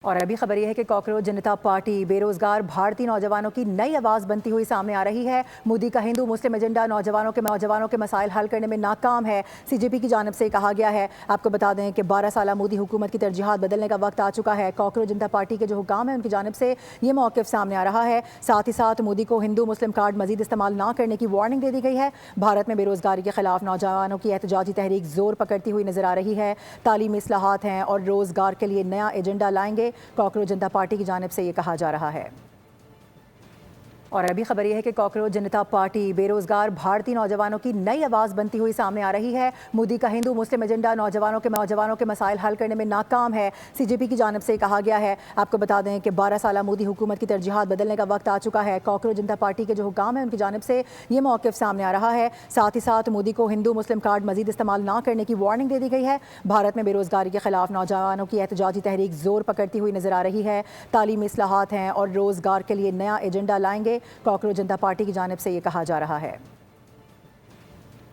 और अभी खबर यह है कि कॉकरोच जनता पार्टी बेरोजगार भारतीय नौजवानों की नई आवाज बनती हुई सामने आ रही है। मोदी का हिंदू मुस्लिम एजेंडा नौजवानों के मसाइल हल करने में नाकाम है। सीजेपी की जानिब से कहा गया है। आपको बता दें कि 12 साल मोदी हुकूमत की तरजीहात बदलने का वक्त आ चुका है। कॉकरोच जनता पार्टी के जो हुकाम है उनकी जानिब से ये मौक़िफ़ सामने आ रहा है। साथ ही साथ मोदी को हिंदू मुस्लिम कार्ड मजीद इस्तेमाल न करने की वार्निंग दे दी गई है। भारत में बेरोजगारी के खिलाफ नौजवानों की एहतजाजी तहरीक जोर पकड़ती हुई नजर आ रही है। तालीमी इस्लाहात हैं और रोजगार के लिए नया एजेंडा लाएंगे। कॉकरोच जनता पार्टी की जानिब से ये कहा जा रहा है। और अभी खबर यह है कि कॉकरोच जनता पार्टी बेरोजगार भारतीय नौजवानों की नई आवाज बनती हुई सामने आ रही है। मोदी का हिंदू मुस्लिम एजेंडा नौजवानों के मसाइल हल करने में नाकाम है। सीजेपी की जानिब से कहा गया है। आपको बता दें कि 12 साल मोदी हुकूमत की तरजीहात बदलने का वक्त आ चुका है। कॉकरोच जनता पार्टी के जो हुकाम है उनकी जानिब से ये मौक़िफ़ सामने आ रहा है। साथ ही साथ मोदी को हिंदू मुस्लिम कार्ड मजीद इस्तेमाल न करने की वार्निंग दे दी गई है। भारत में बेरोजगारी के खिलाफ नौजवानों की एहतजाजी तहरीक जोर पकड़ती हुई नजर आ रही है। तालीमी इस्लाहात हैं और रोजगार के लिए नया एजेंडा लाएंगे। कॉकरोच जनता पार्टी की जानिब से ये कहा जा रहा है।